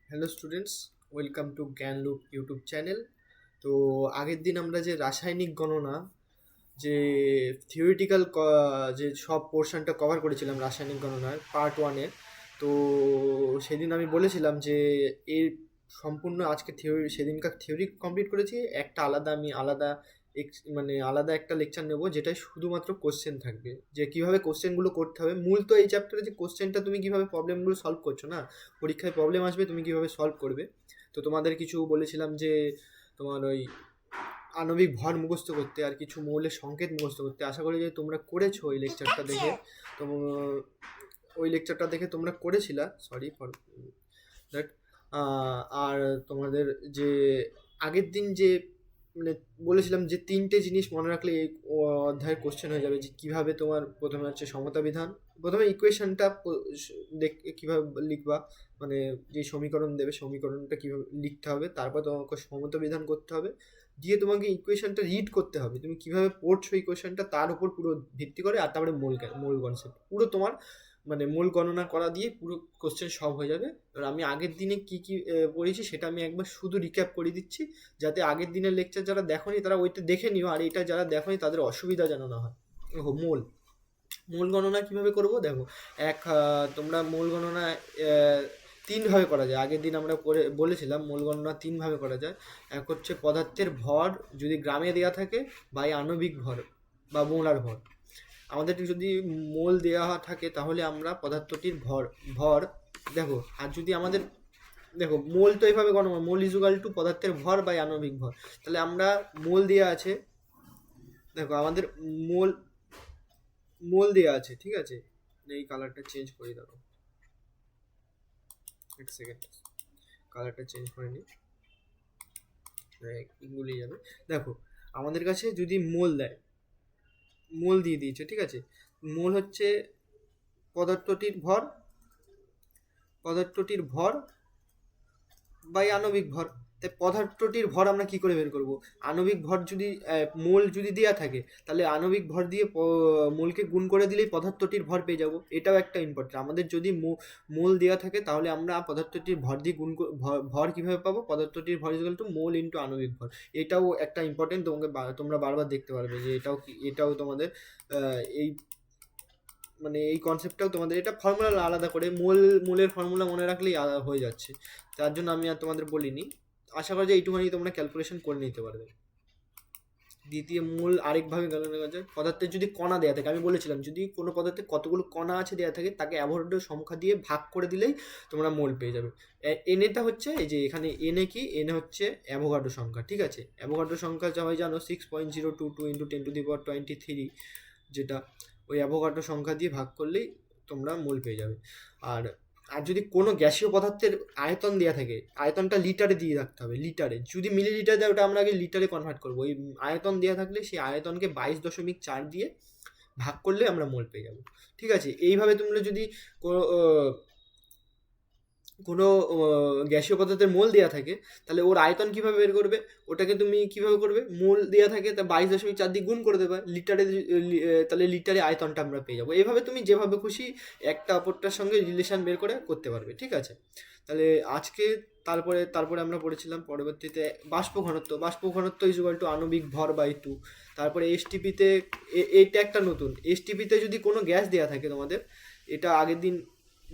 Hello students, welcome to জ্ঞান loop YouTube channel. তো আগের দিন আমরা যে রাসায়নিক গণনা, যে থিওরিটিক্যাল যে সব পোর্শনটা কভার করেছিলাম রাসায়নিক গণনার পার্ট ওয়ানের। তো সেদিন আমি বলেছিলাম যে এর সম্পূর্ণ আজকে থিওরি, সেদিনকার থিওরি কমপ্লিট করেছি। একটা আমি আলাদা আলাদা একটা লেকচার নেব, যেটাই শুধুমাত্র কোশ্চেন থাকবে, যে কিভাবে কোশ্চেনগুলো করতে হবে। মূল তো এই চ্যাপ্টারে যে কোশ্চেনটা তুমি কিভাবে প্রবলেমগুলো সলভ করছো, না পরীক্ষায় প্রবলেম আসবে তুমি কিভাবে সলভ করবে। তো তোমাদের কিছু বলেছিলাম যে তোমার ওই আণবিক ভর মুখস্থ করতে আর কিছু মৌলের সংকেত মুখস্থ করতে। আশা করি যে তোমরা করেছো ওই লেকচারটা দেখে। তো ওই লেকচারটা দেখে তোমরা করেছিলা, সরি ফর দ্যাট। আর তোমাদের যে আগের দিন যে মানে বলেছিলাম যে তিনটে জিনিস মনে রাখলে এই অধ্যায়ের কোশ্চেন হয়ে যাবে, যে কীভাবে তোমার প্রথমে হচ্ছে সমতা বিধান, প্রথমে ইকুয়েশনটা কীভাবে লিখবা, মানে যে সমীকরণ দেবে সমীকরণটা কীভাবে লিখতে হবে, তারপর তোমাকে সমতা বিধান করতে হবে, দিয়ে তোমাকে ইকুয়েশনটা রিড করতে হবে, তুমি কীভাবে পড়ছো ইকুয়েশনটা তার উপর পুরো ভিত্তি করে। আর তারপরে মূল কনসেপ্ট পুরো তোমার মূল গণনা করা দিয়ে পুরো কোশ্চেন সলভ হয়ে যাবে। এবার আমি আগের দিনে কি কি পড়েছি সেটা আমি একবার শুধু রিক্যাপ করে দিচ্ছি, যাতে আগের দিনের লেকচার যারা দেখোনি তারা ওইটা দেখে নিও, আর এটা যারা দেখোনি তাদের অসুবিধা যেন না হয়। দেখো মূল গণনা কিভাবে করব, দেখো তোমরা মূল গণনা তিনভাবে করা যায়। আগের দিন আমরা বলেছিলাম মূল গণনা তিনভাবে করা যায়। এক হচ্ছে পদার্থের ভর যদি গ্রামে দেওয়া থাকে, বা আণবিক ভর বা মোলার ভর। আমাদের যদি মোল দেওয়া থাকে তাহলে আমরা পদার্থটির ভর দেখো। আর যদি আমাদের মোল তো এইভাবে গণনা, মোল ইজুগাল টু পদার্থের ভর বা আণবিক ভর। তাহলে আমরা মোল দেওয়া আছে, দেখো আমাদের মোল মোল দেওয়া আছে, ঠিক আছে। এই কালারটা চেঞ্জ করে দাও, এক সেকেন্ড কালারটা চেঞ্জ করে নিই, গুলিয়ে যাবে। দেখো আমাদের কাছে যদি মোল দেয়, মোল দিয়ে দিয়েছে, ঠিক আছে। মোল হচ্ছে পদার্থটির ভর বাই আণবিক ভর। তাই পদার্থটির ভর আমরা কি করে বের করব? আণবিক ভর যদি মোল যদি দেওয়া থাকে, তাহলে আণবিক ভর দিয়ে মোলকে গুণ করে দিলেই পদার্থটির ভর পেয়ে যাব। এটাও একটা ইম্পর্টেন্ট। আমাদের যদি মোল দেওয়া থাকে তাহলে আমরা পদার্থটির ভর দিয়ে ভর কিভাবে পাবো? পদার্থটির ভর ইকুয়াল টু মোল ইন্টু আণবিক ভর। এটাও একটা ইম্পর্টেন্ট, তোমরা বারবার দেখতে পারবে যে এটাও তোমাদের এই এই কনসেপ্টটাও তোমাদের, এটা ফর্মুলা আলাদা করে মূলের ফর্মুলা মনে রাখলেই হয়ে যাচ্ছে। তার জন্য আমি আর তোমাদের বলিনি। আশা করি যে এইটুখানি তোমরা ক্যালকুলেশন করে নিতে পারবে। দ্বিতীয় মূল আরেকভাবে গণনা করা যায়। পদার্থের যদি কণা দেওয়া থাকে, আমি বলেছিলাম যদি কোনো পদার্থে কতগুলো কণা আছে দেওয়া থাকে, তাকে অ্যাভোগাড্রো সংখ্যা দিয়ে ভাগ করে দিলেই তোমরা মোল পেয়ে যাবে। এনএটা হচ্ছে এই যে এখানে এনএ কি, এনএ হচ্ছে অ্যাভোগাড্রো সংখ্যা, ঠিক আছে। অ্যাভোগাড্রো সংখ্যা সবাই জানো 6.022 ইন্টু 10⁻23, যেটা ওই অ্যাভোগাড্রো সংখ্যা দিয়ে ভাগ করলেই তোমরা মোল পেয়ে যাবে। আর যদি কোনো গ্যাসীয় পদার্থের আয়তন দেওয়া থাকে, আয়তনটা লিটারে দিয়ে রাখতে হবে, লিটারে। যদি মিলিলিটার দেয় ওটা আমরা আগে লিটারে কনভার্ট করবো। ওই আয়তন দেওয়া থাকলে সেই আয়তনকে 22.4 দিয়ে ভাগ করলে আমরা মোল পেয়ে যাবো, ঠিক আছে। এইভাবে তোমরা যদি কোনো গ্যাসীয় পদার্থের মোল দেওয়া থাকে, তাহলে ওর আয়তন কিভাবে বের করবে? ওটাকে তুমি কিভাবে করবে? মোল দেওয়া থাকে তা 22.4 দিয়ে গুণ করে দেবে লিটারে, তাহলে লিটারে আয়তনটা আমরা পেয়ে যাবো। এইভাবে তুমি যেভাবে খুশি একটা অপরটার সঙ্গে রিলেশন বের করে করতে পারবে, ঠিক আছে। তাহলে আজকে তারপরে আমরা পড়েছিলাম পরবর্তীতে বাষ্প ঘনত্ব ইজ ইকুয়াল টু আণবিক ভর বাই 2। তারপরে এসটিপিতে, এটা একটা নতুন, এসটিপিতে যদি কোনো গ্যাস দেওয়া থাকে তোমাদের, এটা আগের দিন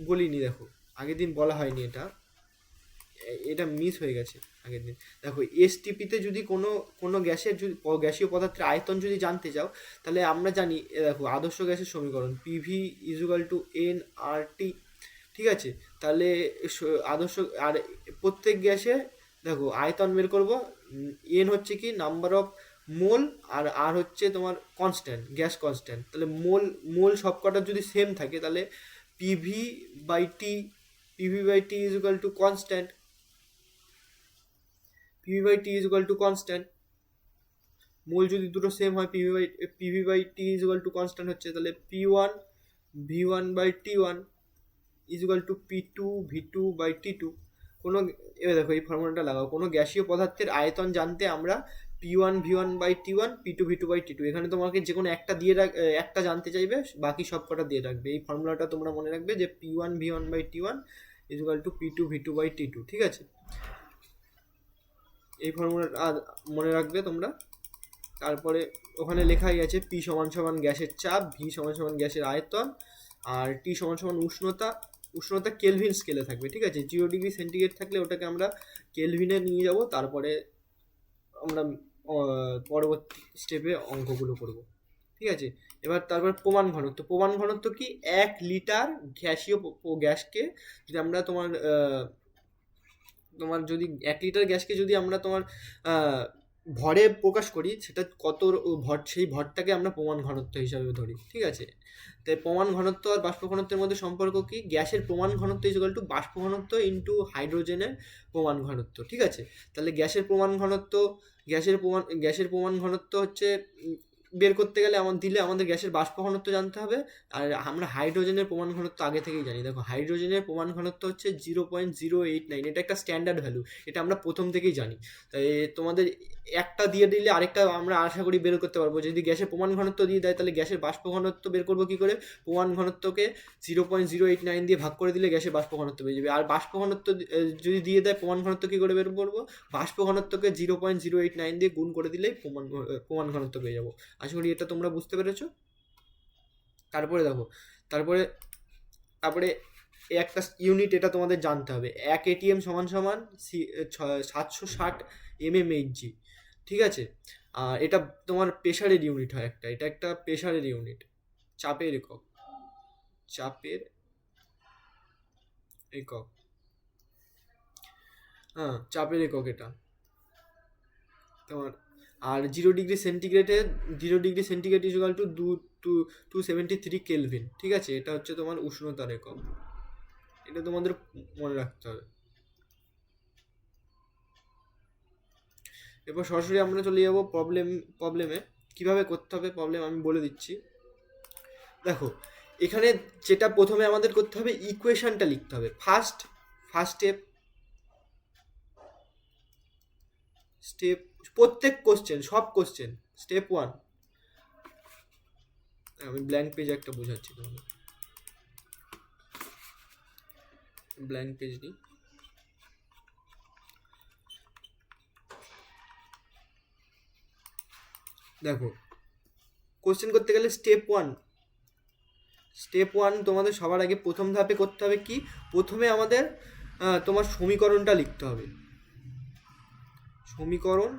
বলিনি, দেখো আগের দিন বলা হয়নি, এটা মিস হয়ে গেছে আগের দিন। দেখো এসটিপিতে যদি কোনো গ্যাসীয় পদার্থের আয়তন যদি জানতে চাও, তাহলে আমরা জানি, দেখো আদর্শ গ্যাসের সমীকরণ পিভি ইজুগাল টু এন আর টি, ঠিক আছে। তাহলে আদর্শ, আর প্রত্যেক গ্যাসে দেখো আয়তন বের করবো। এন হচ্ছে কি নাম্বার অফ মোল, আর হচ্ছে তোমার কনস্ট্যান্ট, গ্যাস কনস্ট্যান্ট। তাহলে মোল সবকটা যদি সেম থাকে, তাহলে PV by T is equal to constant. PV by T is equal to constant. মোল যদি দুটো সেম হয়, PV by T is equal to constant হচ্ছে, তাহলে P1 V1 by T1 is equal to P2 V2 by T2। এবার দেখো এই ফর্মুলাটা লাগাও। কোনো গ্যাসীয় পদার্থের আয়তন জানতে আমরা P1 V1 by T1 P2 V2 by T2, এখানে তোমাকে যে কোনো একটা জানতে চাইবে, বাকি সব কটা দিয়ে রাখবে। এই ফর্মুলাটা তোমরা মনে রাখবে যে P1 V1 by T1 equal to P2V2/T2, ঠিক আছে? এই ফর্মুলাটা মনে রাখবে তোমরা। তারপরে ওখানে লেখাই আছে P = গ্যাসের চাপ, V = গ্যাসের আয়তন, আর T = উষ্ণতা। উষ্ণতা কেলভিন স্কেলে থাকবে, ঠিক আছে? 0 ডিগ্রি সেন্টিগ্রেড থাকলে ওটাকে আমরা কেলভিনে নিয়ে যাব, তারপরে আমরা পরবর্তী স্টেপে অঙ্কগুলো করব, ঠিক আছে? এবার তারপর প্রমাণ ঘনত্ব। প্রমাণ ঘনত্ব কি? 1 লিটার গ্যাসীয় গ্যাসকে যদি আমরা তোমার যদি 1 লিটার গ্যাসকে যদি আমরা তোমার ভরে প্রকাশ করি, সেটা কত ভর, সেই ভরটাকে আমরা প্রমাণ ঘনত্ব হিসাবে ধরি, ঠিক আছে? তাই প্রমাণ ঘনত্ব আর বাষ্প ঘনত্বের মধ্যে সম্পর্ক কি? গ্যাসের প্রমাণ ঘনত্ব ইকুয়াল টু বাষ্প ঘনত্ব ইন্টু হাইড্রোজেনের প্রমাণ ঘনত্ব, ঠিক আছে? তাহলে গ্যাসের প্রমাণ ঘনত্ব হচ্ছে বের করতে গেলে আমাদের গ্যাসের বাষ্প ঘনত্ব জানতে হবে। আর আমরা হাইড্রোজেনের প্রমাণ ঘনত্ব আগে থেকেই জানি। দেখো, হাইড্রোজেনের প্রমাণ ঘনত্ব হচ্ছে 0.089, এটা একটা স্ট্যান্ডার্ড ভ্যালু, এটা আমরা প্রথম থেকেই জানি। তাই তোমাদের একটা দিয়ে দিলে আরেকটা আমরা আশা করি বের করতে পারবো। যদি গ্যাসের প্রমাণ ঘনত্ব দিয়ে দেয়, তাহলে গ্যাসের বাষ্প ঘনত্ব বের করবো কী করে? প্রমাণ ঘনত্বকে 0.089 দিয়ে ভাগ করে দিলে গ্যাসের বাষ্প ঘনত্ব পেয়ে যাবে। আর বাষ্প ঘনত্ব যদি দিয়ে দেয়, প্রমাণ ঘনত্ব কী করে বের করবো? বাষ্প ঘনত্বকে 0.089 দিয়ে গুণ করে দিলেই প্রমাণ ঘনত্ব পেয়ে যাবো। আশা করি এটা তোমরা বুঝতে পেরেছো। তারপরে দেখো, তারপরে একটা ইউনিট, এটা তোমাদের জানতে হবে। 1 ATM = 760 mmHg, ঠিক আছে? আর এটা তোমার প্রেশারের ইউনিট হয় একটা, এটা একটা প্রেশারের ইউনিট, চাপের একক, হ্যাঁ, চাপের একক এটা তোমার। আর 0 degree centigrade equal to 273 kelvin, ঠিক আছে? এটা হচ্ছে তোমার উষ্ণতার একক, এটা তোমাদের মনে রাখতে হবে। এরপর সরাসরি আমরা চলে যাবো প্রবলেমে। কিভাবে করতে হবে প্রবলেম আমি বলে দিচ্ছি। দেখো, এখানে যেটা প্রথমে আমাদের করতে হবে, ইকুয়েশনটা লিখতে হবে। ফার্স্ট স্টেপ প্রত্যেক কোশ্চেন, সব কোশ্চেন। স্টেপ 1, আমি ব্ল্যাঙ্ক পেজ একটা বোঝাচ্ছি তোমাদের, ব্ল্যাঙ্ক পেজ নিই। দেখো, কোশ্চেন করতে গেলে স্টেপ ওয়ান তোমাদের সবার আগে প্রথম ধাপে করতে হবে কি? প্রথমে আমাদের তোমার সমীকরণটা লিখতে হবে। সমীকরণ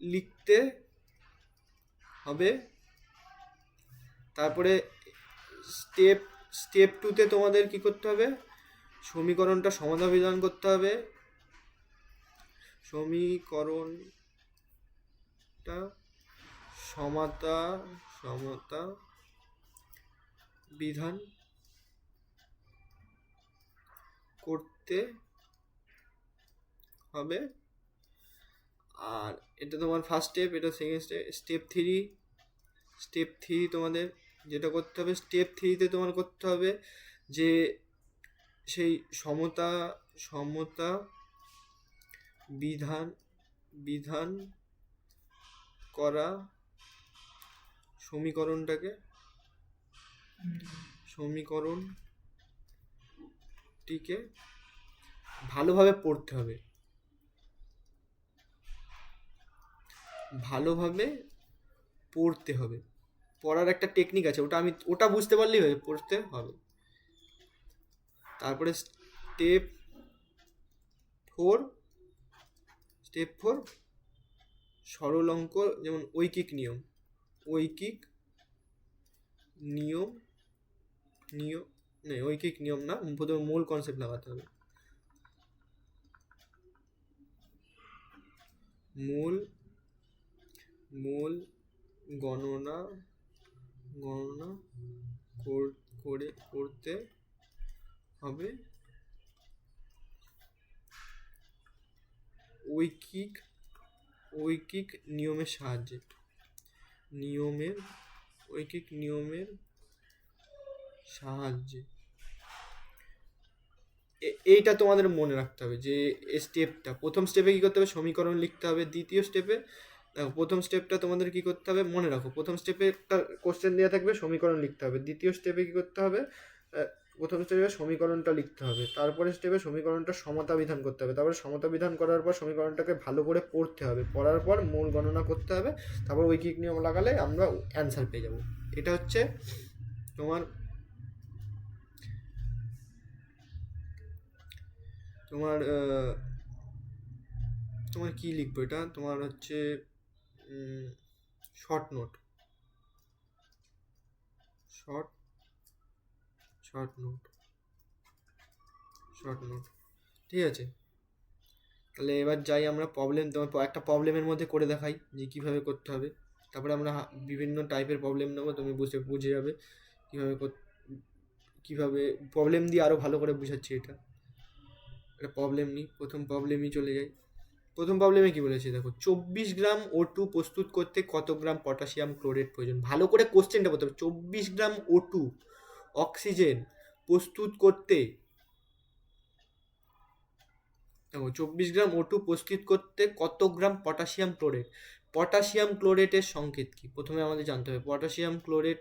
লিখতে হবে। তারপরে স্টেপ 2তে তোমাদের কি করতে হবে? সমীকরণটা সমাধান করতে হবে। সমীকরণটা সমতা বিধান করতে হবে। আর এটা তোমার ফার্স্ট স্টেপ, এটা সেকেন্ড স্টেপ। স্টেপ 3 তোমাদের যেটা করতে হবে, স্টেপ 3তে তোমার করতে হবে যে সেই সমতা বিধান করা সমীকরণটিকে ভালোভাবে পড়তে হবে। পড়ার একটা টেকনিক আছে, ওটা বুঝতে পারলেই হবে, পড়তে হবে। তারপরে স্টেপ 4 সরল অঙ্ক, যেমন ঐকিক নিয়ম না, প্রথমে মূল কনসেপ্ট লাগাতে হবে। মূল গণনা করতে হবে ঐকিক নিয়মের সাহায্যে। এইটা তোমাদের মনে রাখতে হবে যে স্টেপটা, প্রথম স্টেপে কি করতে হবে? সমীকরণ লিখতে হবে। দ্বিতীয় স্টেপে দেখো, প্রথম স্টেপটা তোমাদের কি করতে হবে মনে রাখো। প্রথম স্টেপে একটা কোশ্চেন দেওয়া থাকবে, সমীকরণ লিখতে হবে। দ্বিতীয় স্টেপে কি করতে হবে? প্রথম স্টেপে সমীকরণটা লিখতে হবে, তারপরে স্টেপে সমীকরণটা সমতা বিধান করতে হবে, তারপরে সমতা বিধান করার পর সমীকরণটাকে ভালো করে পড়তে হবে, পড়ার পর মূল গণনা করতে হবে, তারপর ঐকিক নিয়ম লাগালে আমরা অ্যান্সার পেয়ে যাব। এটা হচ্ছে তোমার তোমার তোমার কি লিখবো, এটা তোমার হচ্ছে short note, short short note short note ঠিক আছে। তাহলে এবার যাই আমরা প্রবলেম, তোমার একটা প্রবলেমের মধ্যে করে দেখাই যে কীভাবে করতে হবে, তারপরে আমরা বিভিন্ন টাইপের প্রবলেম নেবো, তুমি বুঝে যাবে কীভাবে কীভাবে প্রবলেম দিয়ে আরও ভালো করে বুঝাচ্ছি। এটা একটা প্রবলেম নিই, প্রথম প্রবলেমই চলে যাই। প্রথম প্রবলেমে কি বলেছে দেখো, 24 গ্রাম O2 প্রস্তুত করতে কত গ্রাম পটাশিয়াম ক্লোরেট প্রয়োজন। ভালো করে কোশ্চেনটা বলতে হবে, 24 গ্রাম O2 অক্সিজেন প্রস্তুত করতে, দেখো 24 গ্রাম O2 প্রস্তুত করতে কত গ্রাম পটাশিয়াম ক্লোরেট। পটাশিয়াম ক্লোরেটের সংকেত কি প্রথমে আমাদের জানতে হবে। Potassium chlorate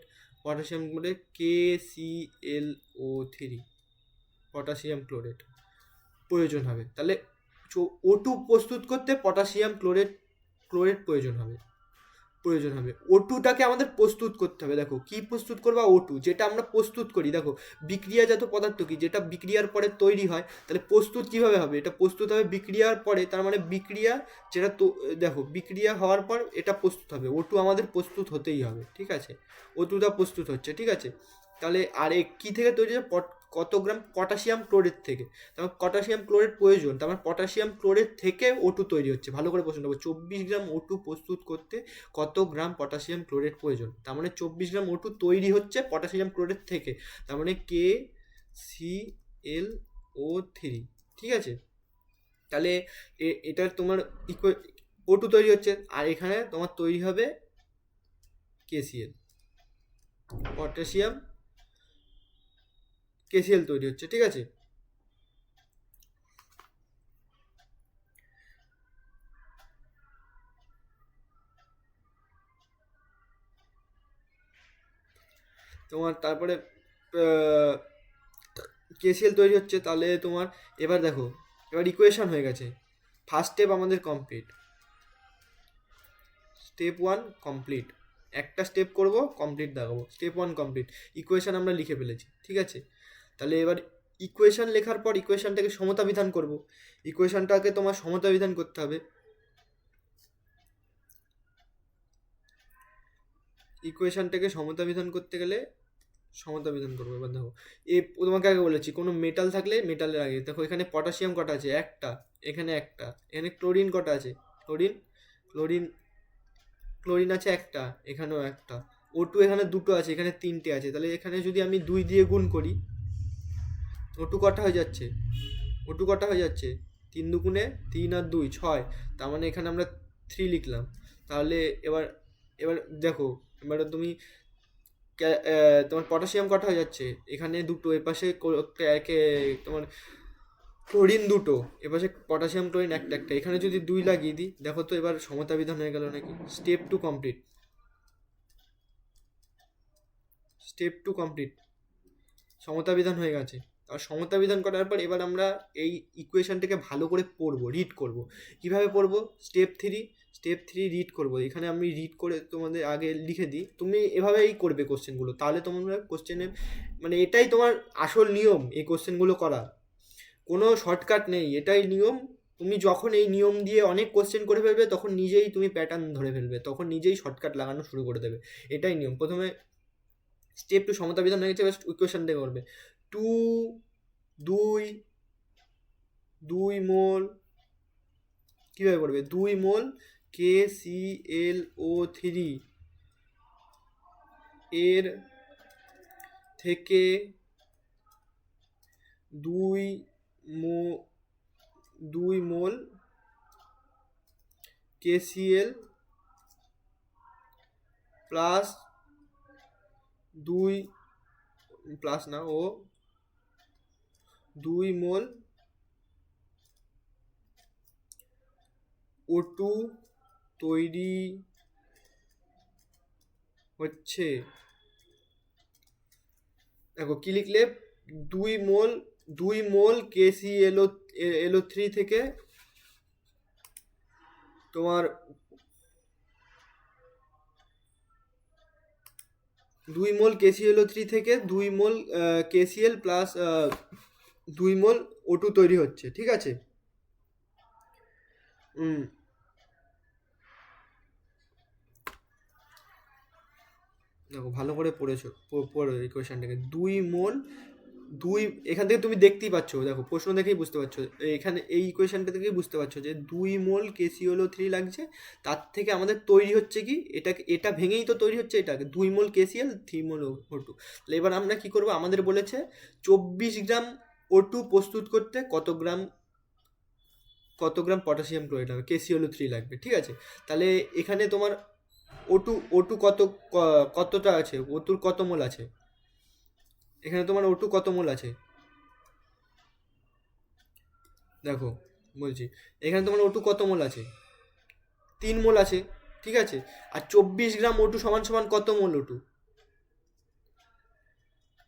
KClO3 potassium chlorate প্রয়োজন হবে। তাহলে O2 প্রস্তুত করতে পটাশিয়াম ক্লোরেট প্রয়োজন হবে। O2টাকে আমাদের প্রস্তুত করতে হবে। দেখো কি প্রস্তুত করবা, O2 যেটা আমরা প্রস্তুত করি, দেখো বিক্রিয়াজাত পদার্থ কি, যেটা বিক্রিয়ার পরে তৈরি হয়। তাহলে প্রস্তুত কিভাবে হবে, এটা প্রস্তুত হবে বিক্রিয়ার পরে, তার মানে বিক্রিয়া যেটা তো দেখো বিক্রিয়া হওয়ার পর এটা প্রস্তুত হবে। O2 আমাদের প্রস্তুত হতেই হবে, ঠিক আছে। O2টা প্রস্তুত হচ্ছে, ঠিক আছে। তাহলে আর কী থেকে তৈরি হয়, কত গ্রাম পটাশিয়াম ক্লোরেট থেকে। তারপর পটাশিয়াম ক্লোরেট প্রয়োজন, তারপর পটাশিয়াম ক্লোরেট থেকে O2 তৈরি হচ্ছে। ভালো করে প্রশ্ন দেবো, 24 গ্রাম O2 প্রস্তুত করতে কত গ্রাম পটাশিয়াম ক্লোরেট প্রয়োজন। তার মানে 24 গ্রাম O2 তৈরি হচ্ছে পটাশিয়াম ক্লোরেট থেকে, তার মানে KClO3, ঠিক আছে। তাহলে এটার তোমার O2 তৈরি হচ্ছে, আর এখানে তোমার তৈরি হবে KCl, পটাশিয়াম KCl তৈরি হচ্ছে, ঠিক আছে। তোমার তারপরে KCl তৈরি হচ্ছে, তাহলে তোমার এবার দেখো, এবার ইকুয়েশন হয়ে গেছে। ফার্স্ট স্টেপ আমাদের কমপ্লিট, স্টেপ 1 কমপ্লিট। একটা স্টেপ করব, কমপ্লিট দেখাবো। স্টেপ 1 কমপ্লিট, ইকুয়েশন আমরা লিখে ফেলেছি, ঠিক আছে। তাহলে এবার ইকুয়েশন লেখার পর ইকুয়েশনটাকে সমতা বিধান করব। ইকুয়েশনটাকে তোমার সমতা বিধান করতে হবে। ইকুয়েশনটাকে সমতা বিধান করতে গেলে সমতা বিধান করবো। এবার দেখো, তোমাকে আগে বলেছি কোনো মেটাল থাকলে মেটালের আগে দেখো, এখানে পটাশিয়াম কটা আছে, একটা, এখানে একটা, এখানে ক্লোরিন কটা আছে, ক্লোরিন আছে একটা, এখানেও একটা, O2 এখানে দুটো আছে, এখানে তিনটে আছে। তাহলে এখানে যদি আমি 2 দিয়ে গুণ করি, O2 কটা হয়ে যাচ্ছে, তিন দুগুণে 3 আর 2 6, তার মানে এখানে আমরা 3 লিখলাম। তাহলে এবার দেখো, এবারে তুমি তোমার পটাশিয়াম কটা হয়ে যাচ্ছে, এখানে দুটো, এপাশে তোমার ক্লোরিন দুটো, এপাশে পটাশিয়াম ক্লোরিন একটা, এখানে যদি 2 লাগিয়ে দিই, দেখো তো এবার সমতা বিধান হয়ে গেল নাকি। স্টেপ 2 কমপ্লিট, সমতা বিধান হয়ে গেছে। আর সমতা বিধান করার পর এবার আমরা এই ইকুয়েশনটাকে ভালো করে পড়বো, রিড করব। কিভাবে পড়বো, স্টেপ 3 রিড করব। এখানে আমি রিড করে তোমাদের আগে লিখে দিই, তুমি এভাবেই করবে কোশ্চেনগুলো, তাহলে তোমরা কোশ্চেনে মানে এটাই তোমার আসল নিয়ম, এই কোশ্চেনগুলো করা, কোনো শর্টকাট নেই, এটাই নিয়ম। তুমি যখন এই নিয়ম দিয়ে অনেক কোশ্চেন করে ফেলবে, তখন নিজেই তুমি প্যাটার্ন ধরে ফেলবে, তখন নিজেই শর্টকাট লাগানো শুরু করে দেবে। এটাই নিয়ম। প্রথমে স্টেপ 2 সমতা বিধান হয়ে গেছে, ইকুয়েশন দিয়ে করবে। 2 মোল কীভাবে করবে, 2 মোল KClO3 এর থেকে 2 মোল KCl প্লাস 2 মোল O2 তৈরি হচ্ছে। দেখো কি লিখলে, 2 মোল KClO3 থেকে তোমার 2 মোল KClO3 থেকে 2 মোল KCl প্লাস 2 মোল O2 তৈরি হচ্ছে, ঠিক আছে। দেখো ভালো করে পড়ো এই কোয়েশ্চেনটাকে। 2 মোল এখান থেকে তুমি দেখতেই পাচ্ছ, দেখো প্রশ্ন দেখেই বুঝতে পারছো, এখানে এই ইকুয়েশনটা থেকেই বুঝতে পারছো যে 2 মোল KClO3 লাগছে, তার থেকে আমাদের তৈরি হচ্ছে কি, এটা ভেঙেই তো তৈরি হচ্ছে এটাকে 2 মোল KCl 3 মোল O2। তাহলে এবার আমরা কি করব, আমাদের বলেছে 24 গ্রাম O2 প্রস্তুত করতে কত গ্রাম পটাশিয়াম ক্লোরাইড হবে, KClO3 লাগবে, ঠিক আছে। তাহলে এখানে তোমার O2 কতটা আছে, O2 কত মোল আছে, এখানে তোমার O2 কত মোল আছে, দেখো বলছি, এখানে তোমার O2 কত মোল আছে, 3 মোল আছে, ঠিক আছে। আর 24 গ্রাম O2 সমান সমান কত মোল O2,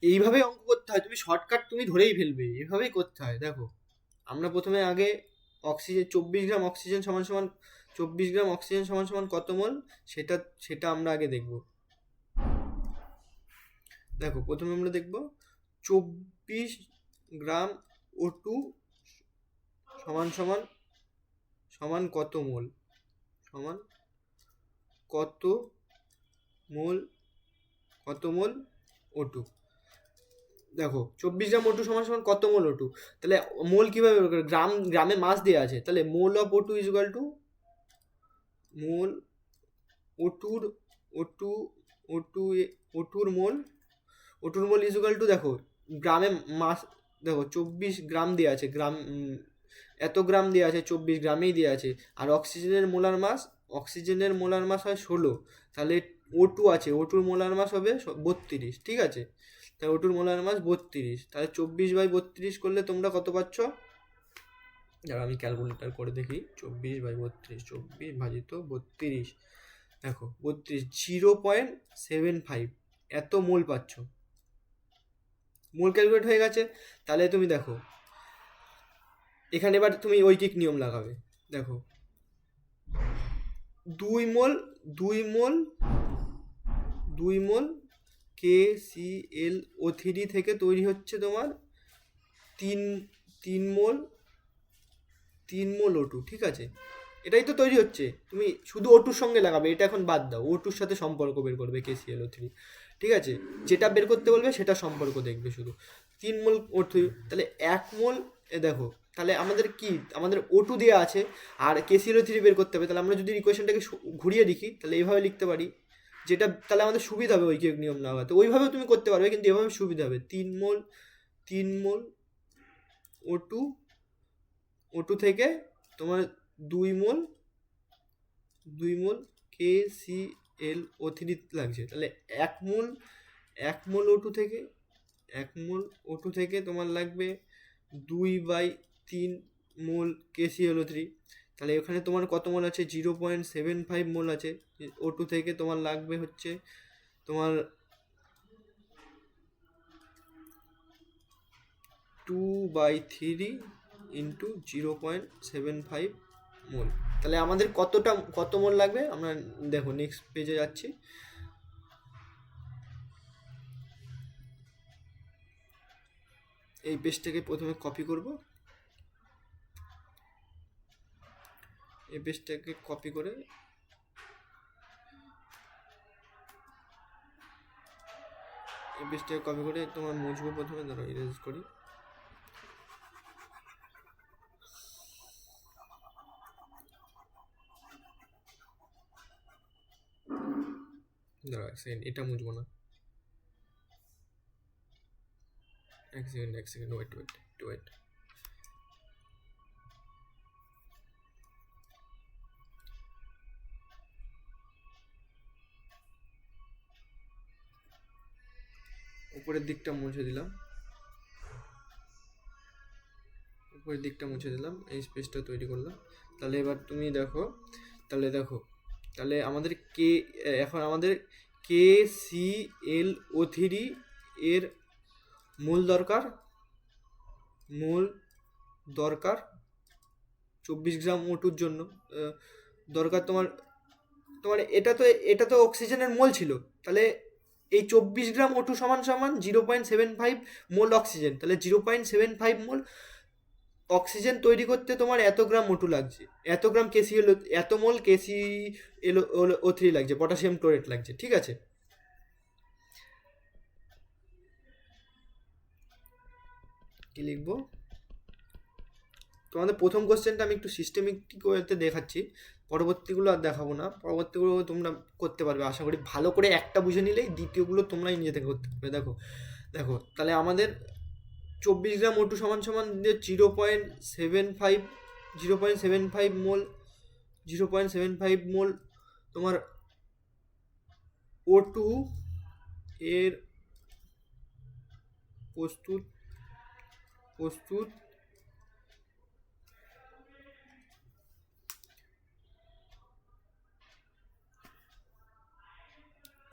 এইভাবে অঙ্ক করতে হয়, তুমি শর্টকাট তুমি ধরেই ফেলবে, এইভাবেই করতে হয়। দেখো আমরা প্রথমে আগে অক্সিজেন 24 গ্রাম অক্সিজেন সমান সমান কত মোল, সেটা আমরা আগে দেখব। দেখো প্রথমে আমরা দেখব 24 গ্রাম O2 সমান কত মোল, কত মোল O2। দেখো 24 গ্রাম O2 সমান কত মোল O2, তাহলে মোল কিভাবে বের করবে, গ্রামে মাস দেওয়া আছে, তাহলে mole of O2 is equal to mole O2 mole is equal to, দেখো গ্রামে মাস, দেখো 24 গ্রাম দেওয়া আছে, এত গ্রাম দেওয়া আছে, 24 গ্রামেই দেওয়া আছে। আর অক্সিজেনের মোলার মাস হয় 16, তাহলে O2 আছে, O2 মোলার মাস হবে 32, ঠিক আছে। তাই O2 মোলার মাস 32, তাহলে 24/32 করলে তোমরা কত পাচ্ছ, যারা আমি ক্যালকুলেটার করে দেখি, 24/32, 24 ভাজিত 32, দেখো 32, 0.75 এত মোল পাচ্ছ, মোল ক্যালকুলেট হয়ে গেছে। তাহলে তুমি দেখো এখানে এবার তুমি ঐকিক নিয়ম লাগাবে, দেখো 2 মোল KClO3 থেকে তৈরি হচ্ছে তোমার 3 মোল O2, ঠিক আছে। এটাই তো তৈরি হচ্ছে, তুমি শুধু O2 সঙ্গে লাগাবে, এটা এখন বাদ দাও, O2 সাথে সম্পর্ক বের করবে KClO3, ঠিক আছে। যেটা বের করতে বলবে সেটা সম্পর্ক দেখবে শুধু। 3 মোল O2, তাহলে 1 মোল, দেখো তাহলে আমাদের O2 দেওয়া আছে আর KClO3 বের করতে হবে। তাহলে আমরা যদি ইকুয়েশনটাকে ঘুরিয়ে লিখি, তাহলে এইভাবে লিখতে পারি, যেটা তাহলে আমাদের সুবিধা হবে ঐকিক নিয়ম না হওয়াতে। ওইভাবেও তুমি করতে পারবে, কিন্তু এভাবে সুবিধা হবে। 3 মোল O2 থেকে তোমার 2 মোল KClO3 লাগছে, তাহলে 1 মোল O2 থেকে তোমার লাগবে 2/3 মোল KClO3। তাহলে এখানে তোমার কত মোল আছে, 0.75 মোল আছে। O2 থেকে তোমার লাগবে হচ্ছে তোমার 2/3 ইন্টু 0.75 মোল। তাহলে আমাদের কত মোল লাগবে, আমরা দেখো নেক্সট পেজে যাচ্ছি। এই পেজটাকে প্রথমে কপি করব, এই পেজটাকে কপি করে তোমার মুছবো প্রথমে, ধরো ইরেজ করি। ধরো এক সেকেন্ড, এটা মুছবো না, এক সেকেন্ড ওয়েট। উপরের দিকটা মুছে দিলাম, এই স্পেসটা তৈরি করলাম। তাহলে এবার তুমি দেখো, তাহলে আমাদের এখন আমাদের KClO3 এর মূল দরকার 24 গ্রাম O2-র জন্য দরকার তোমার তোমার এটা তো অক্সিজেনের মোল ছিল, তাহলে এই 24 গ্রাম O2 সমান সমান 0.75 মোল অক্সিজেন, তাহলে 0.75 মোল অক্সিজেন তৈরি করতে তোমার এত গ্রাম O2 লাগছে, এত গ্রাম KCl, এত মোল KClO3 লাগছে, পটাশিয়াম ক্লোরেট লাগছে। ঠিক আছে, কি লিখবো? তোমাদের প্রথম কোশ্চেনটা আমি একটু সিস্টেমিক করতে দেখাচ্ছি, পরবর্তীগুলো আর দেখাবো না, পরবর্তীগুলো তোমরা করতে পারবে আশা করি। ভালো করে একটা বুঝে নিলেই দ্বিতীয়গুলো তোমরাই নিজে থেকে করতে পারবে। দেখো দেখো তাহলে আমাদের 24 গ্রাম O2 সমান সমান 0.75 মোল 0.75 মোল তোমার O2 এর প্রস্তুত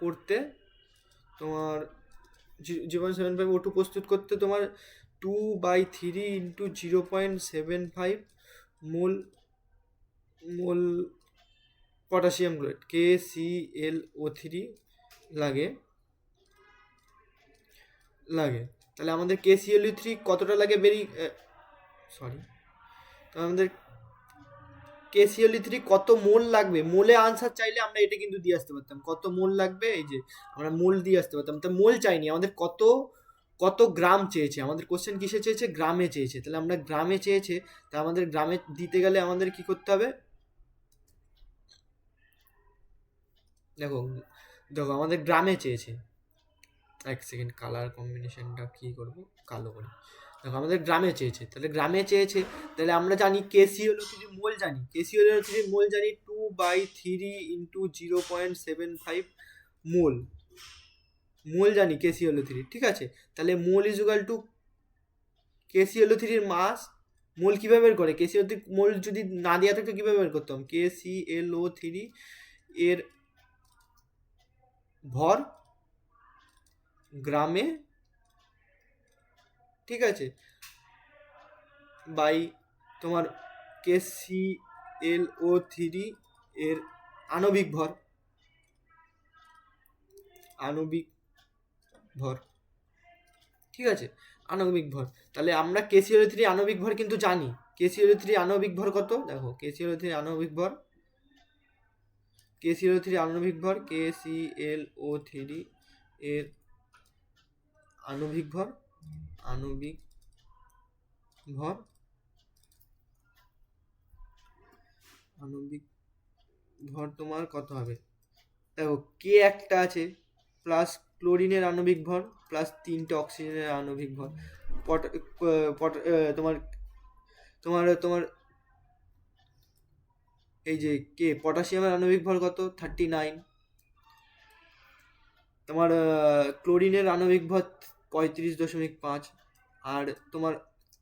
করতে তোমার 0.75 O2 প্রস্তুত করতে তোমার 2/3 ইন্টু 0.75 মোল পটাশিয়াম ক্লোরাইড KClO3 লাগে। তাহলে আমাদের KClO3 কতটা লাগে আমাদের KClO3 কত মোল লাগবে, মোলে আনসার চাইলে আমরা এটা কিন্তু দিয়ে আসতে পারতাম, কত মোল লাগবে, এই যে আমরা মোল দিয়ে আসতে পারতাম। তা মোল চাইনি, আমাদের কত গ্রাম চেয়েছে, আমাদের কোশ্চেন কিসে চেয়েছে, গ্রামে চেয়েছে। তাহলে আমরা গ্রামে চেয়েছে, তা আমাদের গ্রামে দিতে গেলে আমাদের কি করতে হবে, দেখো আমাদের গ্রামে চেয়েছে, এক সেকেন্ড কালার কম্বিনেশনটা কি করব, কালো করি। দেখো আমাদের গ্রামে চেয়েছে, তাহলে আমরা জানি KClO3 মোল জানি, মোল জানি 2/3 ইন্টু 0.75 মোল জানি KClO3। ঠিক আছে, তাহলে মোল ইজ ইকুয়াল টু KClO3 মাস। মোল কীভাবে বের করে, KClO3 মোল যদি না দেওয়া থাকতো কীভাবে বের করতাম, KClO3 এর ভর গ্রামে, ঠিক আছে, বাই তোমার KClO3 এর আণবিক ভর, ঠিক আছে, আণবিক ভর। তাহলে আমরা KClO3 আণবিক ভর কিন্তু জানি, KClO3 আণবিক ভর কত, দেখো KClO3 আণবিক ভর KClO3 এর আণবিক ভর তোমার কত হবে, দেখো কে একটা আছে, প্লাস ক্লোরিনের আণবিক ভর, প্লাস 3টে অক্সিজেনের আণবিক ভর, তোমার তোমার তোমার এই যে পটাশিয়ামের আণবিক ভর কত, 39, তোমার ক্লোরিনের আণবিক ভর 35.5, আর তোমার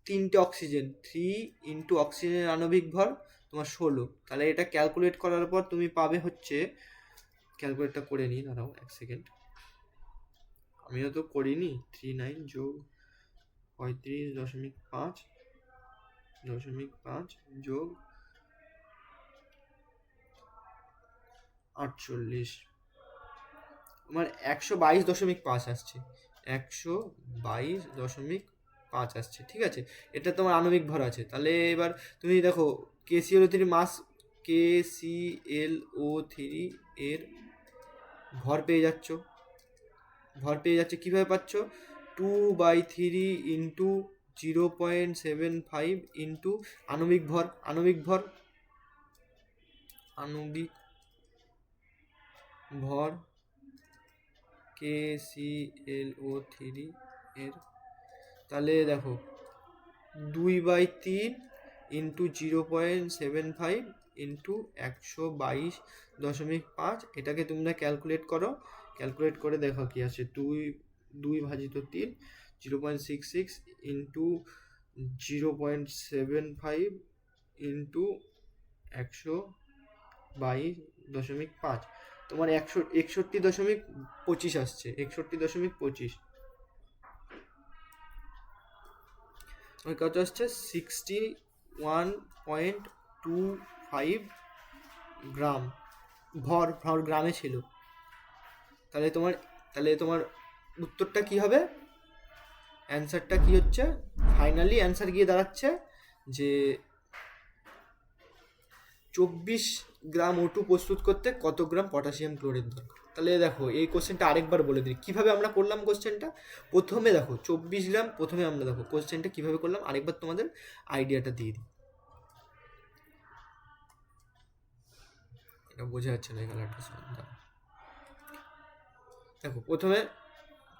3টে অক্সিজেন, 3 ইন্টু অক্সিজেনের আণবিক ভর তোমার 16। তাহলে এটা ক্যালকুলেট করার পর তুমি পাবে হচ্ছে, ক্যালকুলেটটা করে নিই, দাঁড়াও এক সেকেন্ড, আমিও তো করিনি, 39 যোগ 35.5 যোগ 48, আমার 122.5 আসছে, 122.5 আসছে। ঠিক আছে, এটা তোমার আণবিক ভর আছে। তাহলে এবার তুমি দেখো KClO3 মাস, KClO3 এর ভর পেয়ে যাচ্ছ, কীভাবে পাচ্ছ, 2/3 ইন্টু 0.75 ইন্টু আণবিক ভর KClO3 এর, তাহলে দেখো 2/3 ইন্টু 0.75 ইন্টু 122.5, এটাকে তোমরা ক্যালকুলেট করে দেখো কি আসে, 2/3 0.66 ইন্টু 0.75 ইন্টু 122.5, তোমার 61.25 আসছে, 61.25। ওই কত আসছে 61.25 গ্রাম, ভর ভর গ্রামে ছিল। তাহলে তোমার উত্তরটা কি হবে, অ্যান্সারটা কি হচ্ছে, ফাইনালি অ্যান্সার গিয়ে দাঁড়াচ্ছে যে 24 গ্রাম O2 প্রস্তুত করতে কত গ্রাম পটাশিয়াম ক্লোরাইড দরকার। তাহলে দেখো এই কোশ্চেনটা আরেকবার বলে দিই কীভাবে আমরা করলাম কোশ্চেনটা। প্রথমে দেখো 24 গ্রাম, প্রথমে আমরা দেখো কোশ্চেনটা কীভাবে করলাম, আরেকবার তোমাদের আইডিয়াটা দিয়ে দিই। এটা বোঝা যাচ্ছে না এই কালারটা। দেখো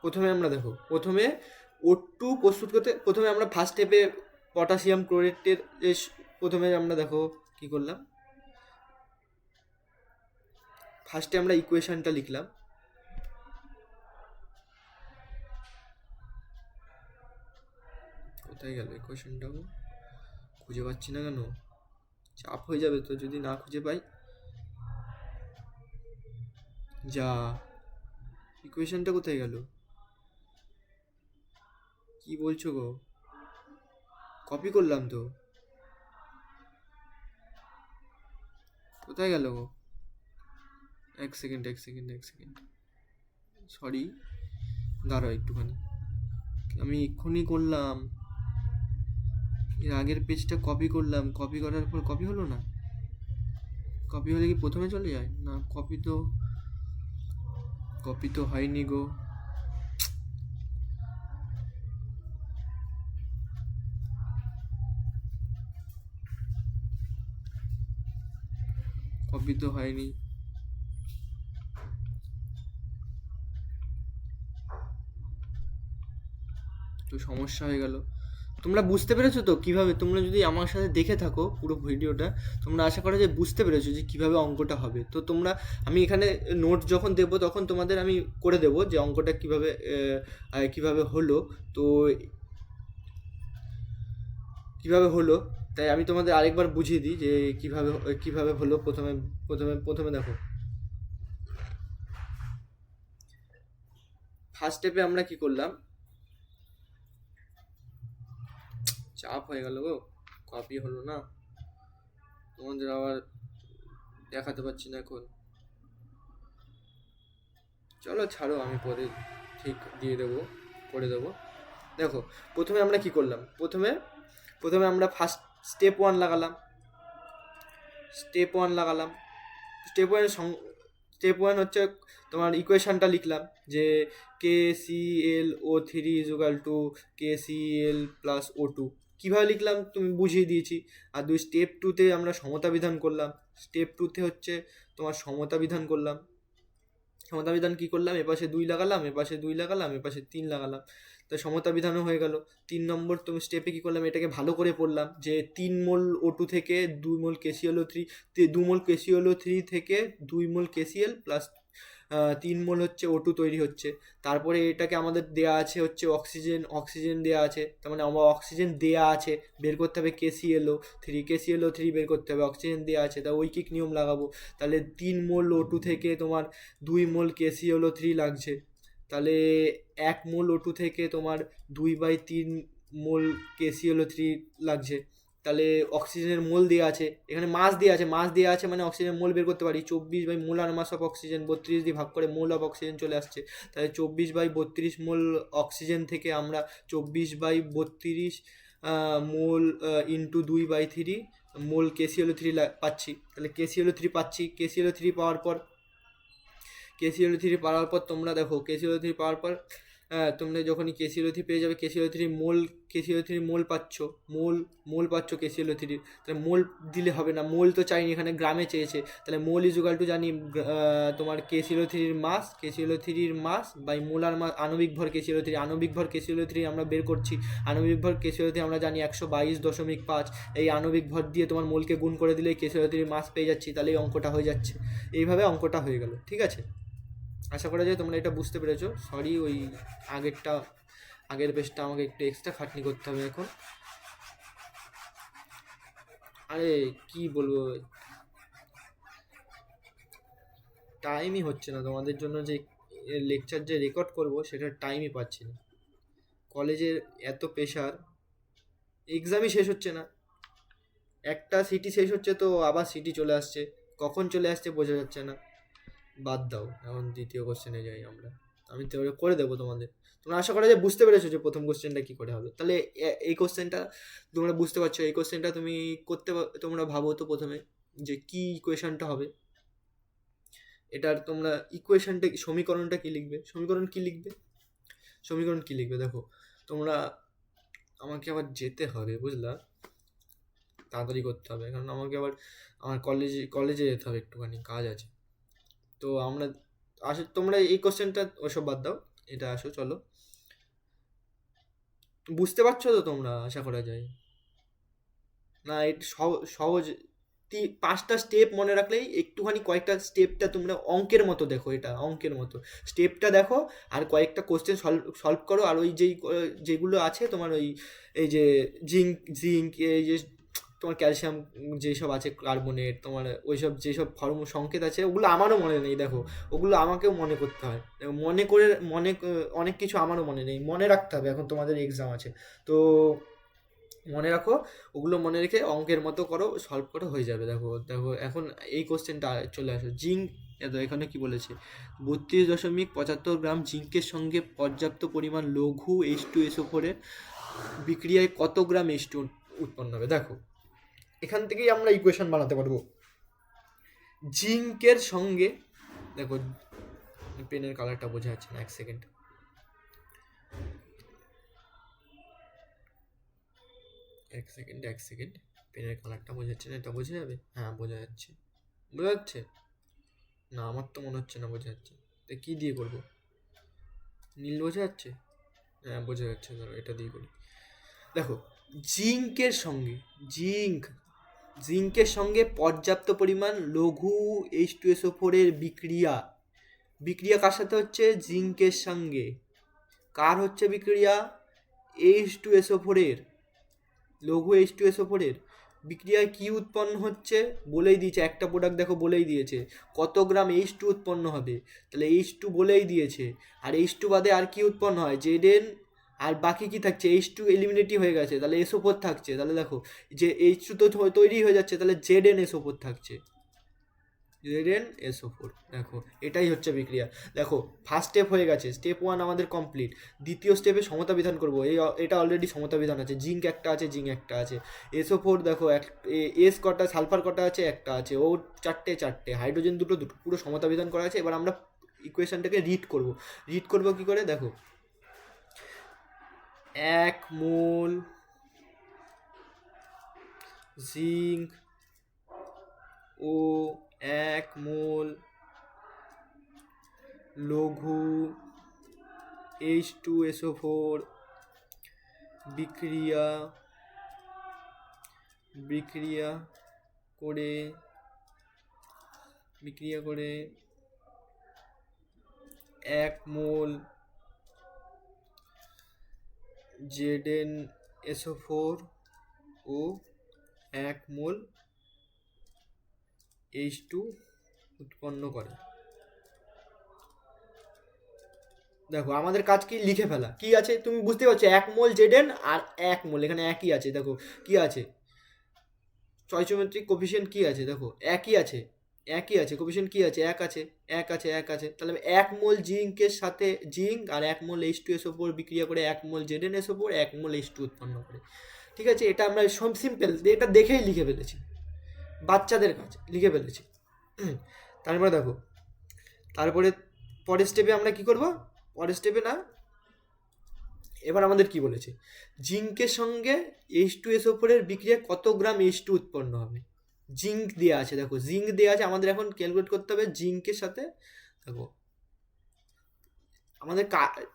প্রথমে আমরা দেখো প্রথমে O2 প্রস্তুত করতে প্রথমে আমরা ফার্স্ট স্টেপে পটাশিয়াম ক্লোরাইডের প্রথমে আমরা দেখো কি করলাম, ফার্স্টে আমরা ইকুয়েশনটা লিখলাম। কোথায় গেল ইকুয়েশনটা, খুঁজে পাচ্ছি না কেন, চাপ হয়ে যাবে তো যদি না খুঁজে পাই। যা, ইকুয়েশনটা কোথায় গেল, কি বলছো গো, কপি করলাম তো, কোথায় গেল গো, এক সেকেন্ড সরি, দাঁড়াও একটুখানি, আমি এক্ষুনি করলাম, এর আগের পেজটা কপি করলাম, কপি করার পর কপি হলো না, কপি হলে কি প্রথমে চলে যায় না, কপি তো হয়নি গো, কপি তো হয়নি, তো সমস্যা হয়ে গেল। তোমরা বুঝতে পেরেছো তো কীভাবে, তোমরা যদি আমার সাথে দেখে থাকো পুরো ভিডিওটা, তোমরা আশা করো যে বুঝতে পেরেছো যে কীভাবে অঙ্কটা হবে। তো তোমরা, আমি এখানে নোট যখন দেবো তখন তোমাদের আমি করে দেবো যে অঙ্কটা কীভাবে হলো, তো কীভাবে হলো, তাই আমি তোমাদের আরেকবার বুঝিয়ে দিই যে কীভাবে হলো। প্রথমে দেখো, ফার্স্ট স্টেপে আমরা কি করলাম, চাপ হয়ে গেল গো, কপি হলো না, তোমাদের আবার দেখাতে পারছি না এখন, চলো ছাড়ো, আমি পরে ঠিক করে দেবো। দেখো প্রথমে আমরা কি করলাম, প্রথমে আমরা ফার্স্ট স্টেপ ওয়ান লাগালাম। স্টেপ ওয়ান হচ্ছে তোমার ইকুয়েশনটা লিখলাম যে KClO3 KCl+O2। কীভাবে লিখলাম তুমি বুঝিয়ে দিয়েছি। আর স্টেপ টুতে আমরা সমতা বিধান করলাম। স্টেপ টুতে হচ্ছে তোমার সমতা বিধান করলাম। সমতা বিধান কী করলাম, এপাশে 2 লাগালাম, এপাশে 3 লাগালাম, তো সমতা বিধানও হয়ে গেল। 3 নম্বর তুমি স্টেপে কী করলাম, এটাকে ভালো করে পড়লাম যে 3 মোল O2 থেকে 2 মোল KClO3, 2 মোল KClO3 থেকে 2 মোল KCl প্লাস 3 মোল হচ্ছে O2 তৈরি হচ্ছে। তারপরে এটাকে আমাদের দেয়া আছে হচ্ছে অক্সিজেন দেয়া আছে, তার মানে আমার অক্সিজেন দেয়া আছে, বের করতে হবে KClO3 বের করতে হবে, অক্সিজেন দেওয়া আছে, তা ঐকিক নিয়ম লাগাবো। তাহলে 3 মোল O2 থেকে তোমার 2 মোল KClO3 লাগছে, তাহলে 1 মোল O2 থেকে তোমার 2/3 মোল KClO3 লাগছে। তাহলে অক্সিজেনের মোল দেওয়া আছে, এখানে মাস দেওয়া আছে মানে অক্সিজেনের মোল বের করতে পারি। 24 মোলার মাস অফ অক্সিজেন 32 দিয়ে ভাগ করে মোল অফ অক্সিজেন চলে আসছে। তাহলে 24/32 মোল অক্সিজেন থেকে আমরা 24/32 মোল ইন্টু 2/3 মোল KClO3 পাচ্ছি। তাহলে KClO3 পাচ্ছি। KClO3 পাওয়ার পর তোমরা দেখো KClO3 পাওয়ার পর তোমরা যখনই KClO3 পেয়ে যাবে, KClO3 মোল পাচ্ছ, মোল পাচ্ছ KClO3। তাহলে মোল দিলে হবে না, মোল তো চাইনি, এখানে গ্রামে চেয়েছে। তাহলে মোল ইজুগাল টু জানি তোমার KClO3 mass by molar mass, আণবিক ভর KClO3 আমরা বের করছি। আণবিক ভর KClO3 আমরা জানি 122.5। এই আণবিক ভর দিয়ে তোমার মোলকে গুণ করে দিলে KClO3 মাস পেয়ে যাচ্ছি। তাহলে এই অঙ্কটা হয়ে যাচ্ছে। এইভাবে অঙ্কটা হয়ে গেল, ঠিক আছে। আশা করা যায় তোমরা এটা বুঝতে পেরেছো। সরি, ওই আগের পেজটা আমাকে একটু এক্সট্রা খাটনি করতে হবে এখন। আরে কি বলবো, টাইমই হচ্ছে না তোমাদের জন্য, যে লেকচার যে রেকর্ড করব সেটার টাইমই পাচ্ছি না। কলেজের এত প্রেশার, এক্সামই শেষ হচ্ছে না, একটা সিটি শেষ হচ্ছে তো আবার সিটি চলে আসছে, কখন চলে আসছে বোঝা যাচ্ছে না। বাদ দাও, এখন দ্বিতীয় কোশ্চেনে যাই আমরা। আমি তো করে দেবো তোমাদের। তোমরা আশা করা যায় বুঝতে পেরেছো যে প্রথম কোশ্চেনটা কি করে হবে। তাহলে এই কোশ্চেনটা তোমরা বুঝতে পারছো, এই কোশ্চেনটা তুমি তোমরা ভাবো তো প্রথমে যে কি ইকুয়েশনটা হবে। এটার তোমরা ইকুয়েশনটা, সমীকরণটা কি লিখবে, সমীকরণ কি লিখবে দেখো তোমরা। আমাকে আবার যেতে হবে বুঝলা, তাড়াতাড়ি করতে হবে, কারণ আমাকে আবার আমার কলেজে যেতে হবে, একটুখানি কাজ আছে। তো আমরা তোমরা এই কোশ্চেনটা ওসব বাদ দাও, এটা আসো চলো। বুঝতে পারছো তো তোমরা, আশা করা যায়। না এটা সহজ, 5টা স্টেপ মনে রাখলেই, একটুখানি কয়েকটা স্টেপটা তোমরা অঙ্কের মতো দেখো, এটা অঙ্কের মতো স্টেপটা দেখো, আর কয়েকটা কোশ্চেন সলভ করো। আর ওই যেগুলো আছে তোমার ওই এই যে জিঙ্ক এই যে তোমার ক্যালসিয়াম যেসব আছে, কার্বনেট, তোমার ওইসব যেসব সংকেত আছে, ওগুলো আমারও মনে নেই দেখো, ওগুলো আমাকেও মনে করতে হয়। মনে করে অনেক কিছু আমারও মনে নেই, মনে রাখতে হবে, এখন তোমাদের এক্সাম আছে তো মনে রাখো। ওগুলো মনে রেখে অঙ্কের মতো করো, সলভ করো, হয়ে যাবে। দেখো দেখো এখন এই কোশ্চেনটা চলে আসো। জিঙ্ক, এখানে কি বলেছে, 32.75 গ্রাম জিঙ্কের সঙ্গে পর্যাপ্ত পরিমাণ লঘু H2SO4 এর বিক্রিয়ায় কত গ্রাম H2 উৎপন্ন হবে। দেখো এখান থেকেই আমরা ইকুয়েশন বানাতে পারবো। জিঙ্কের সঙ্গে, দেখো পেনের কালারটা বোঝা যাচ্ছে না, এক সেকেন্ড, পেনের কালারটা বোঝা যাচ্ছে না, এটা বোঝা যাবে? হ্যাঁ বোঝা যাচ্ছে, বোঝা যাচ্ছে না, আমার তো মনে হচ্ছে না বোঝা যাচ্ছে। তো কী দিয়ে করবো, নীল বোঝা যাচ্ছে? হ্যাঁ বোঝা যাচ্ছে, ধরো এটা দিয়ে করি। দেখো জিঙ্কের সঙ্গে, জিঙ্কের সঙ্গে পর্যাপ্ত পরিমাণ লঘু H2SO4 এর বিক্রিয়া কার সাথে হচ্ছে? জিঙ্কের সঙ্গে। কার হচ্ছে বিক্রিয়া? H2SO4 এর, লঘু H2SO4 এর বিক্রিয়ায় কি উৎপন্ন হচ্ছে বলেই দিয়েছে, একটা প্রোডাক্ট দেখো বলেই দিয়েছে কত গ্রাম H2 উৎপন্ন হবে, তাহলে H2 বলেই দিয়েছে। আর H2 বাদে আর কি উৎপন্ন হয়? Zn, আর বাকি কি থাকছে? H2 এলিমিনেটই হয়ে গেছে, তাহলে SO4 থাকছে। তাহলে দেখো যে H2 তো তৈরি হয়ে যাচ্ছে, তাহলে ZnSO4 থাকছে, ZnSO4। দেখো এটাই হচ্ছে বিক্রিয়া। দেখো ফার্স্ট স্টেপ হয়ে গেছে, স্টেপ 1 আমাদের কমপ্লিট। দ্বিতীয় স্টেপে সমতা বিধান করবো, এটা অলরেডি সমতা বিধান আছে, জিঙ্ক একটা আছে, SO4 দেখো এস কটা, সালফার কটা আছে? একটা আছে। ও চারটে, হাইড্রোজেন দুটো, পুরো সমতা বিধান করা আছে। এবার আমরা ইকুয়েশনটাকে রিড করবো কি করে? দেখো 1 মোল জিঙ্ক ও 1 মোল লঘু H2SO4 বিক্রিয়া করে 1 মোল ZnSO4 ও 1 মোল H2 উৎপন্ন করে। দেখো আমাদের কাজ কি? লিখে ফেলা। কি আছে তুমি বুঝতে পারছো? 1 মোল Zn আর 1 মোল, এখানে একই আছে। দেখো কি আছে, স্টয়চিওমেট্রিক কোফিসিয়েন্ট কি আছে? দেখো একই আছে, কোফিসিয়েন্ট কি আছে? এক আছে। তাহলে 1 মোল জিঙ্কের সাথে জিঙ্ক আর 1 মোল H2SO4 বিক্রিয়া করে 1 মোল ZnSO4 1 মোল H2 উৎপন্ন করে। ঠিক আছে, এটা আমরা সিম্পল, এটা দেখেই লিখে ফেলেছি, বাচ্চাদের কাজ লিখে ফেলেছি। তারপরে দেখো, পরের স্টেপে আমরা কি করব? পরের স্টেপে না, এবার আমাদের কি বলেছে? জিঙ্কের সঙ্গে H2SO4 এর বিক্রিয়া কত গ্রাম H2 উৎপন্ন হবে। জিঙ্ক দেওয়া আছে, দেখো জিঙ্ক দেওয়া আছে, আমাদের এখন ক্যালকুলেট করতে হবে জিঙ্কের সাথে। দেখো আমাদের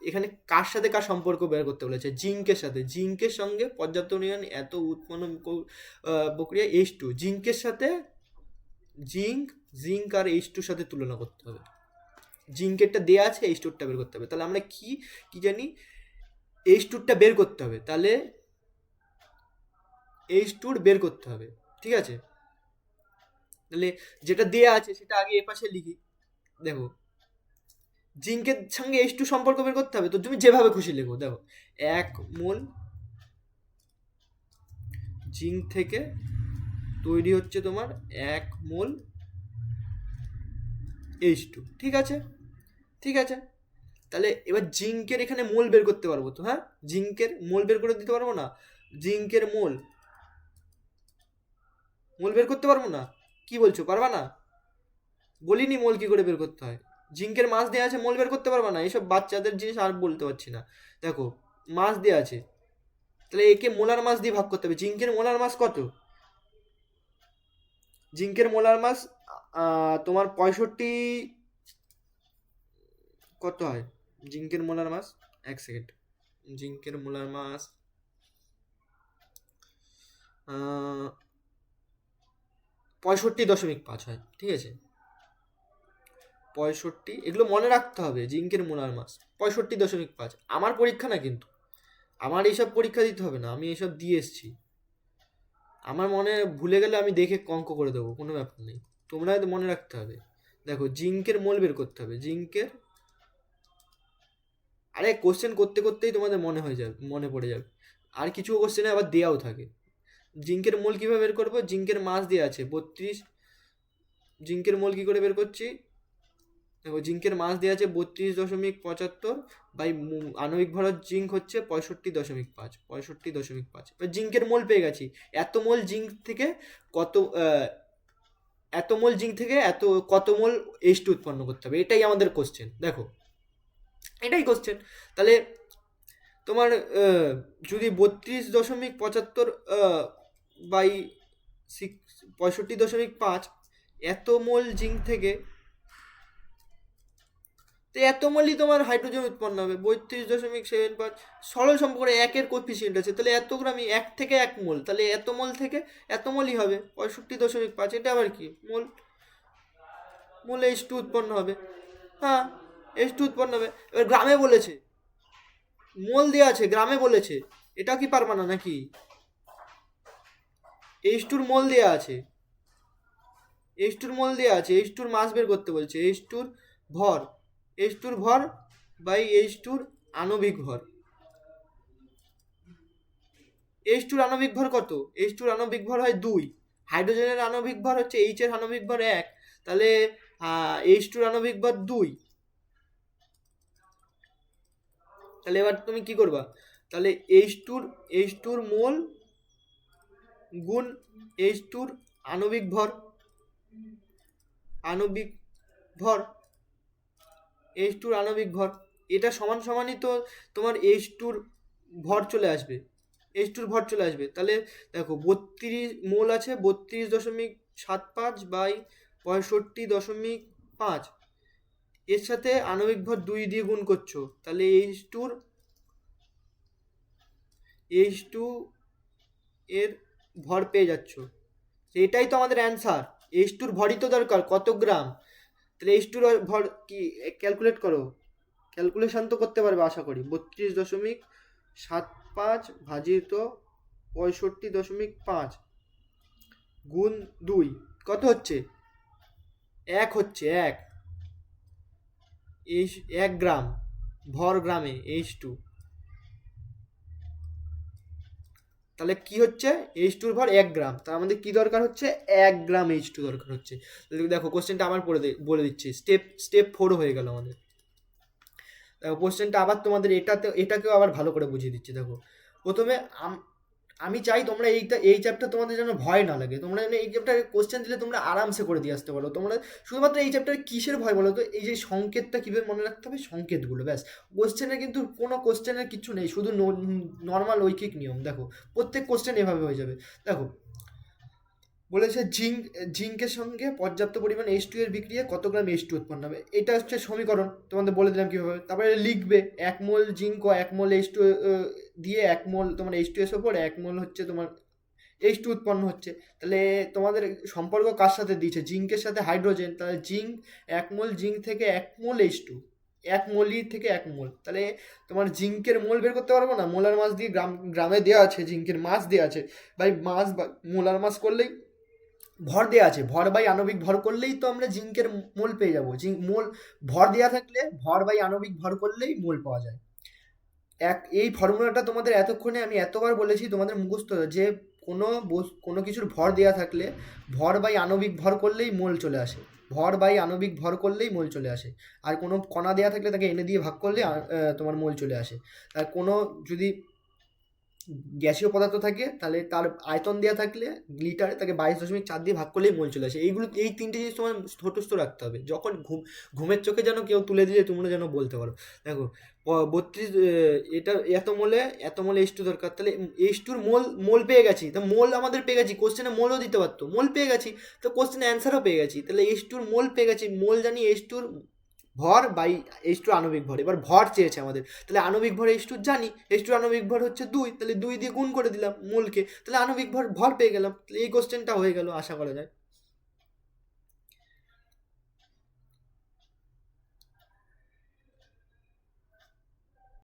এখানে কার সাথে কার সম্পর্ক বের করতে বলেছে? জিঙ্কের সঙ্গে পর্যাপ্ত পরিমাণ এত উৎপন্ন প্রক্রিয়া H2, জিঙ্কের সাথে জিঙ্ক আর H2 সাথে তুলনা করতে হবে। জিঙ্কেরটা দেওয়া আছে, H2টা বের করতে হবে। তাহলে আমরা কি জানি? H2টা বের করতে হবে, তাহলে H2 বের করতে হবে। ঠিক আছে, তাহলে যেটা দেয়া আছে সেটা আগে এপাশে লিখি। দেখো জিঙ্কের সঙ্গে H2 সম্পর্ক বের করতে হবে, তো তুমি যেভাবে খুশি লেখো। দেখো 1 মোল জিঙ্ক থেকে তৈরি হচ্ছে তোমার 1 মোল H2। ঠিক আছে, ঠিক আছে। তাহলে এবার জিঙ্কের এখানে মোল বের করতে পারবো তো? হ্যাঁ, জিঙ্কের মোল বের করে দিতে পারবো না? জিঙ্কের মোল বের করতে পারবো না? কি বলছো, পারবা না? বলিনি মোল কি করে বের করতে হয়। জিঙ্কের মাস দেওয়া আছে, মোল বের করতে পারবা না? এইসব বাচ্চাদের জিনিস আর বলতে পারছি না। দেখো, মাস দেওয়া আছে, তাহলে একে মোলার মাস দিয়ে ভাগ করতে হবে। জিঙ্কের মোলার মাস কত? জিঙ্কের মোলার মাস তোমার 65, কত হয় জিঙ্কের মোলার মাস? 1 সেকেন্ড। জিঙ্কের মোলার মাস 65.5 হয়। ঠিক আছে, 65, এগুলো মনে রাখতে হবে। জিঙ্কের মোলার মাস 65.5। আমার পরীক্ষা না কিন্তু, আমার এইসব পরীক্ষা দিতে হবে না, আমি এইসব দিয়ে এসছি। আমার মনে ভুলে গেলে আমি দেখে অঙ্ক করে দেবো, কোনো ব্যাপার নেই। তোমরা মনে রাখতে হবে। দেখো, জিঙ্কের মোল বের করতে হবে। জিঙ্কের, আরে কোশ্চেন করতে করতেই তোমাদের মনে হয়ে যাবে, মনে পড়ে যাবে। আর কিছু কোশ্চেনে আবার দেওয়াও থাকে। জিঙ্কের মোল কীভাবে বের করবো? জিঙ্কের মাস দেওয়া আছে 32। জিঙ্কের মোল কী করে বের করছি? দেখো, জিঙ্কের মাস দেওয়া আছে 32.75 বাই আণবিক ভর জিঙ্ক হচ্ছে 65.5। 65.5। এবার জিঙ্কের মোল পেয়ে গেছি। এত মোল জিঙ্ক থেকে কত এত মোল জিঙ্ক থেকে কত মোল H2 উৎপন্ন করতে হবে, এটাই আমাদের কোশ্চেন। দেখো, এটাই কোশ্চেন। তাহলে তোমার যদি 32.75 বাই 65.5 এত মোল জিঙ্ক থেকে, তো এত মোলই তোমার হাইড্রোজেন উৎপন্ন হবে। 32.75 সরল সম্পর্কে 1-এর কোফিসিয়েন্ট আছে, তাহলে 1 গ্রামই 1 থেকে 1 মোল, তাহলে এত মোল থেকে এত মোলই হবে 65.5। এটা আবার কি? মোল H2 উৎপন্ন হবে। হ্যাঁ, H2 উৎপন্ন হবে। এবার গ্রামে বলেছে, মোল দেওয়া আছে, গ্রামে বলেছে, এটা কি পারবা না নাকি? H2-র মোল দেওয়া আছে, H2-র মোল দেওয়া আছে, H2-র মাস বের করতে বলছে। H2-র ভর, H2-র ভর বাই H2-র আণবিক ভর। H2-র আণবিক ভর কত? H2-র আণবিক ভর হয় 2। হাইড্রোজেনের আণবিক ভর হচ্ছে, H এর আণবিক ভর 1, তাহলে H2-র আণবিক ভর 2। তাহলে এবার তুমি কি করবা? তাহলে H2-র মোল গুণ H2-র আণবিক ভর, H2-র আণবিক ভর, এটা সমান সমানই তো তোমার H2-র ভর চলে আসবে। H2-র ভর চলে আসবে। তাহলে দেখো, 32 মোল আছে, 32.75 বাই 65.5, এর সাথে আণবিক ভর 2 দিয়ে গুণ করছো, তাহলে H2 এর ভর পেয়ে যাচ্ছ। এটাই তো আমাদের অ্যান্সার। H2-র ভরই তো দরকার, কত গ্রাম। তাহলে H2-র ভর কি ক্যালকুলেট করো, ক্যালকুলেশন তো করতে পারবে আশা করি। 32.75 ভাজিত 65.5 গুণ 2 কত হচ্ছে? 1 হচ্ছে। 1 গ্রাম ভর গ্রামে H2। তাহলে কি হচ্ছে? H2-র ভর 1 গ্রাম, তার আমাদের কি দরকার হচ্ছে? 1 গ্রাম H2 দরকার হচ্ছে। দেখো, কোশ্চেনটা আবার বলে দিচ্ছি, স্টেপ 4 হয়ে গেল আমাদের। দেখো, কোশ্চেনটা আবার তোমাদের এটাকেও আবার ভালো করে বুঝিয়ে দিচ্ছি। দেখো, প্রথমে আমি চাই তোমরা এই চ্যাপ্টার তোমাদের যেন ভয় না লাগে। তোমরা যেন এই চ্যাপ্টারে কোশ্চেন দিলে তোমরা আরামসে করে দিয়ে আসতে পারো। তোমরা শুধুমাত্র এই চ্যাপ্টারে কিসের ভয় বলো তো? এই যে সংকেতটা কীভাবে মনে রাখতে হবে, সংকেতগুলো, ব্যাস। কোশ্চেনে কিন্তু কোনো কোশ্চেনের কিছু নেই, শুধু নর্মাল ঐকিক নিয়ম। দেখো, প্রত্যেক কোশ্চেন এভাবে হয়ে যাবে। দেখো, বলেছে জিঙ্কের সঙ্গে পর্যাপ্ত পরিমাণ H2 এর বিক্রিয়া কত গ্রাম H2 উৎপন্ন হবে। এটা হচ্ছে সমীকরণ, তোমাদের বলে দিলাম কীভাবে। তারপরে লিখবে 1 মোল জিঙ্ক ও 1 মোল H2 দিয়ে 1 মোল তোমার H2S ওপর 1 মোল হচ্ছে তোমার H2 উৎপন্ন হচ্ছে। তাহলে তোমাদের সম্পর্ক কার সাথে দিয়েছে? জিঙ্কের সাথে হাইড্রোজেন। তাহলে 1 মোল জিঙ্ক থেকে 1 মোল H2, 1 মোলই থেকে 1 মোল। তাহলে তোমার জিঙ্কের মোল বের করতে পারবো না? মোলার মাস দিয়ে, গ্রামে দেওয়া আছে, জিঙ্কের মাস দেওয়া আছে, বাই মাস বা মোলার মাস করলেই, ভর দেওয়া আছে, ভর বাই আণবিক ভর করলেই তো আমরা জিঙ্কের মোল পেয়ে যাবো। মোল ভর দেওয়া থাকলে ভর বাই আণবিক ভর করলেই মোল পাওয়া যায়। এই ফর্মুলাটা তোমাদের এতক্ষণে আমি এতবার বলেছি, তোমাদের মুখস্থ যে কোনো কিছুর ভর দেওয়া থাকলে ভর বাই আণবিক ভর করলেই মোল চলে আসে, ভর বাই আণবিক ভর করলেই মোল চলে আসে। আর কোনো কণা দেওয়া থাকলে তাকে এনে দিয়ে ভাগ করলে তোমার মোল চলে আসে। আর কোনো যদি গ্যাসীয় পদার্থ থাকে তাহলে তার আয়তন দেওয়া থাকলে লিটারে, তাকে 22.4 দিয়ে ভাগ করলেই মোল চলে আসে। এই তিনটে জিনিস তোমার ঠোঁটস্থ রাখতে হবে, যখন ঘুমের চোখে যেন কেউ তুলে দিলে তোমরা যেন বলতে পারো। দেখো 32, এটা এত মোলে H2 দরকার, তাহলে H2 মোল পেয়ে গেছি, তা মোল আমাদের পেয়ে গেছি, কোশ্চেনে মোলও দিতে পারতো, মোল পেয়ে গেছি, তো কোশ্চেনে অ্যান্সারও পেয়ে গেছি। তাহলে H2 মোল পেয়ে গেছি, মোল জানি H2 ভর বাই H2 আণবিক ভর। এবার ভর চেয়েছে আমাদের, তাহলে আণবিক ভর H2 জানি, H2 আণবিক ভর হচ্ছে 2, তাহলে 2 দিয়ে গুণ করে দিলাম মোলকে, তাহলে আণবিক ভর পেয়ে গেলাম। তাহলে এই কোশ্চেনটা হয়ে গেল, আশা করা যায়।